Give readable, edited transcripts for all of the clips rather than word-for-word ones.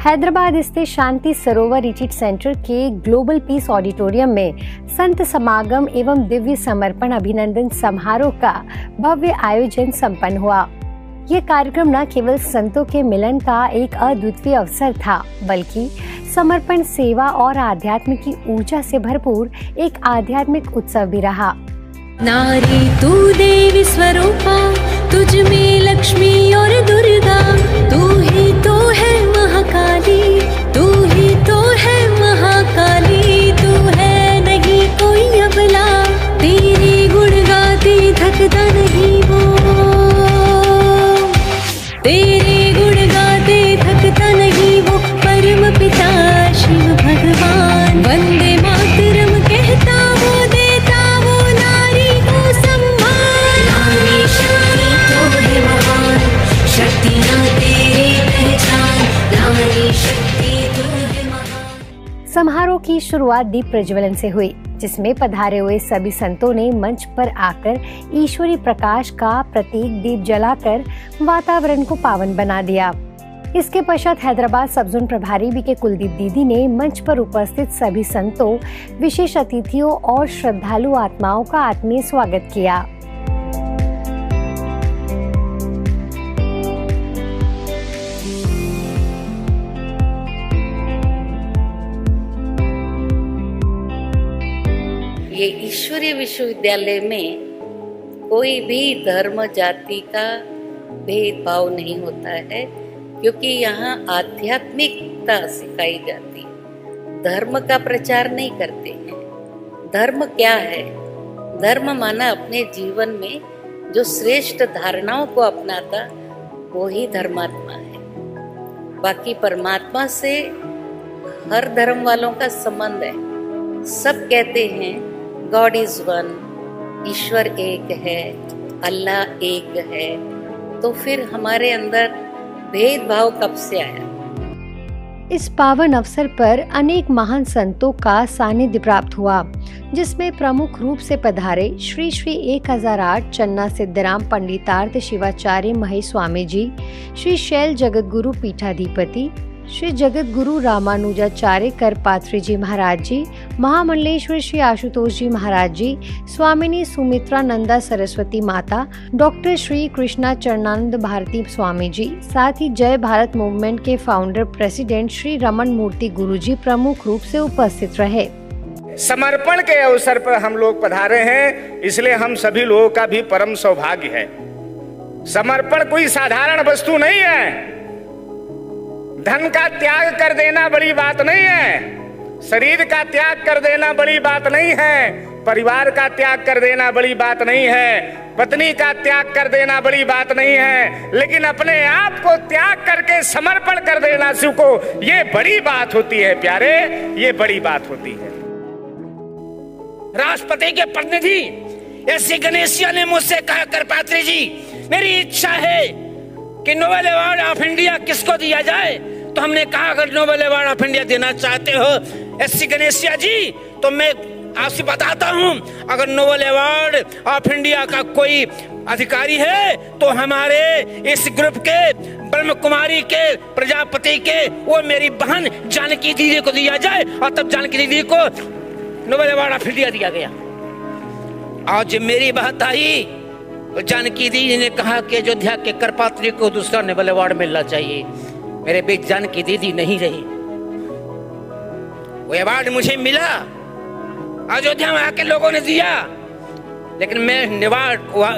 हैदराबाद स्थित शांति सरोवर retreat centre के global piece auditorium में संत समागम एवं दिव्य समर्पण अभिनंदन समारोह का भव्य आयोजन संपन्न हुआ। ये कार्यक्रम न केवल संतों के मिलन का एक अद्वितीय अवसर था, बल्कि समर्पण, सेवा और आध्यात्म की ऊर्जा से भरपूर एक आध्यात्मिक उत्सव भी रहा। नारी तू देवी स्वरूपा, तुझ में लक्ष्मी और दुर्गा, तू ही तो है महाकाली, तू ही तो है महाकाली, तू है नहीं कोई अबला, तेरे गुण गाते थकता नहीं वो, तेरे गुण गाते थकता नहीं वो, परम पिता शिव भगवान, वंदे मातरम कहता वो, देता वो नारी को सम्मान। नारी शक्ति तो है महान, शक्तियाँ तेरी पहचान, नारी शक्ति तो है महान। समारोह की शुरुआत दीप प्रज्वलन से हुई, जिसमें पधारे हुए सभी संतों ने मंच पर आकर ईश्वरी प्रकाश का प्रतीक दीप जलाकर वातावरण को पावन बना दिया। इसके पश्चात हैदराबाद सब जोन प्रभारी बीके कुलदीप दीदी ने मंच पर उपस्थित सभी संतों, विशेष अतिथियों और श्रद्धालु आत्माओं का आत्मीय स्वागत किया। ये ईश्वरीय विश्वविद्यालय में कोई भी धर्म जाति का भेदभाव नहीं होता है, क्योंकि यहाँ आध्यात्मिकता सिखाई जाती है। धर्म का प्रचार नहीं करते हैं। धर्म क्या है? धर्म माना अपने जीवन में जो श्रेष्ठ धारणाओं को अपनाता वो ही धर्मात्मा है। बाकी परमात्मा से हर धर्म वालों का संबंध है। सब कहते हैं गॉड इज वन, ईश्वर एक है, अल्लाह एक है, तो फिर हमारे अंदर भेदभाव कब से आया? इस पावन अवसर पर अनेक महान संतों का सानिध्य प्राप्त हुआ, जिसमें प्रमुख रूप से पधारे श्री श्री 1008 चन्ना सिद्धराम पंडितार्थ शिवाचार्य महेश स्वामी जी, श्री शैल जगत गुरु पीठाधिपति श्री जगत गुरु रामानुजाचार्य करपात्री जी महाराज जी, महामंडलेश्वर श्री आशुतोष जी महाराज जी, स्वामिनी सुमित्रा नंदा सरस्वती माता, डॉक्टर श्री कृष्णा चरणानंद भारती स्वामी जी, साथ ही जय भारत मूवमेंट के फाउंडर प्रेसिडेंट श्री रमन मूर्ति गुरु जी प्रमुख रूप से उपस्थित रहे। समर्पण के अवसर पर हम लोग पधारे हैं, इसलिए हम सभी लोगों का भी परम सौभाग्य है। समर्पण कोई साधारण वस्तु नहीं है। धन का त्याग कर देना बड़ी बात नहीं है, शरीर का त्याग कर देना बड़ी बात नहीं है, परिवार का त्याग कर देना बड़ी बात नहीं है, पत्नी का त्याग कर देना बड़ी बात नहीं है, लेकिन अपने आप को त्याग करके समर्पण कर देना सीखो, ये बड़ी बात होती है प्यारे, ये बड़ी बात होती है। राष्ट्रपति के प्रतिनिधि एस.सी. गणेशिया ने मुझसे कहा, करपात्री जी मेरी इच्छा है कि नोबेल अवार्ड ऑफ इंडिया किसको दिया जाए? तो हमने कहा अगर नोबेल अवार्ड ऑफ इंडिया देना चाहते हो एस.सी. गणेशिया जी, तो मैं आपसे बताता हूं, अगर नोबेल अवार्ड ऑफ इंडिया का कोई अधिकारी है तो हमारे इस ग्रुप के ब्रह्म कुमारी के प्रजापति के वो मेरी बहन जानकी दीदी को दिया जाए, और तब जानकी दीदी को नोबेल अवार्ड ऑफ इंडिया दिया गया। और जब मेरी बात आई, जानकी दीदी ने कहा कि अयोध्या के करपात्री को दूसरा नोबेल अवार्ड मिलना चाहिए। मेरे बीच जानकी दीदी नहीं रही, वो अवार्ड मुझे मिला, अयोध्या में आके लोगों ने दिया, लेकिन मैं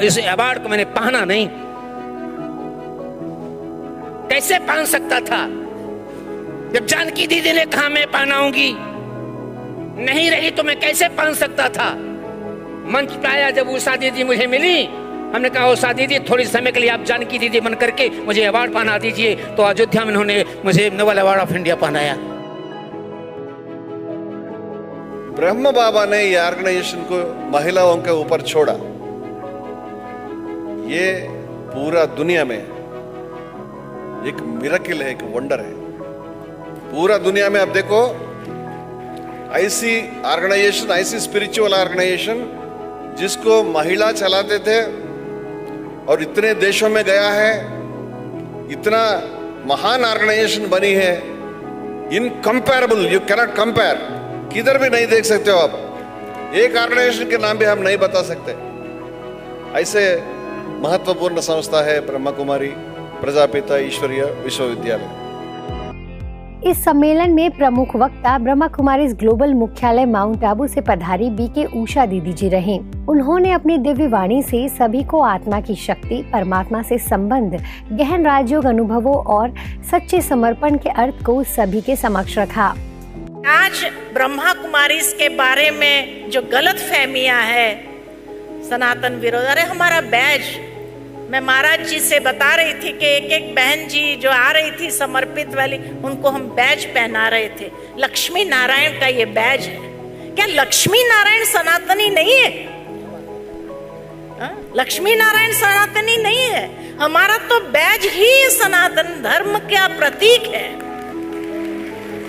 इस अवार्ड को मैंने पहना नहीं। कैसे पहन सकता था? जब जानकी दीदी ने कहा मैं पहनाऊंगी, नहीं रही तो मैं कैसे पहन सकता था? मंच पे आया जब उषा दीदी मुझे मिली, हमने कहा उषा दीदी थोड़ी समय के लिए आप जानकी दीदी बन करके मुझे अवार्ड पहना दीजिए, तो अयोध्या में उन्होंने मुझे नोबेल अवार्ड ऑफ इंडिया पहनाया। ब्रह्म बाबा ने ये ऑर्गेनाइजेशन को महिलाओं के ऊपर छोड़ा। ये पूरा दुनिया में एक मिरेकल है, एक वंडर है। पूरा दुनिया में आप देखो, ऐसी ऑर्गेनाइजेशन, ऐसी स्पिरिचुअल ऑर्गेनाइजेशन जिसको महिला चलाते थे और इतने देशों में गया है, इतना महान ऑर्गेनाइजेशन बनी है, इनकंपेरेबल, यू कैनॉट कंपेयर, किधर भी नहीं देख सकते हो आप। एक ऑर्गेनाइजेशन के नाम भी हम नहीं बता सकते। ऐसे महत्वपूर्ण संस्था है ब्रह्मा कुमारी प्रजापिता ईश्वरीय विश्वविद्यालय। इस सम्मेलन में प्रमुख वक्ता ब्रह्मा कुमारीज ग्लोबल मुख्यालय माउंट आबू से पधारी बीके उषा दीदी जी रहे। उन्होंने अपनी दिव्य वाणी से सभी को आत्मा की शक्ति, परमात्मा से संबंध, गहन राजयोग अनुभवों और सच्चे समर्पण के अर्थ को सभी के समक्ष रखा। आज ब्रह्मा कुमारीज के बारे में जो गलत फहमियां है, सनातन विरोध, अरे हमारा बैज, मैं महाराज जी से बता रही थी कि एक एक बहन जी जो आ रही थी समर्पित वाली, उनको हम बैज पहना रहे थे। लक्ष्मी नारायण का ये बैज है। क्या लक्ष्मी नारायण सनातनी नहीं है? लक्ष्मी नारायण सनातनी नहीं है। हमारा तो बैज ही सनातन धर्म का प्रतीक है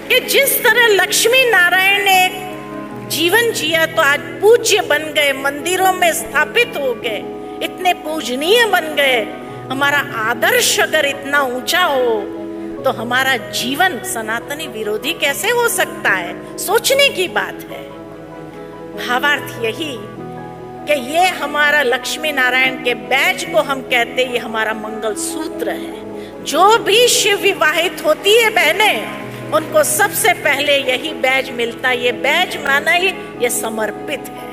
कि जिस तरह लक्ष्मी नारायण ने जीवन जिया तो आज पूज्य बन गए, मंदिरों में स्थापित हो गए, इतने पूजनीय बन गए। हमारा आदर्श अगर इतना ऊंचा हो तो हमारा जीवन सनातनी विरोधी कैसे हो सकता है? सोचने की बात है। भावार्थ यही कि ये हमारा लक्ष्मी नारायण के बैज को हम कहते, ये हमारा मंगल सूत्र है। जो भी शिव विवाहित होती है बहनें, उनको सबसे पहले यही बैज मिलता है। ये बैज माना ही ये समर्पित है।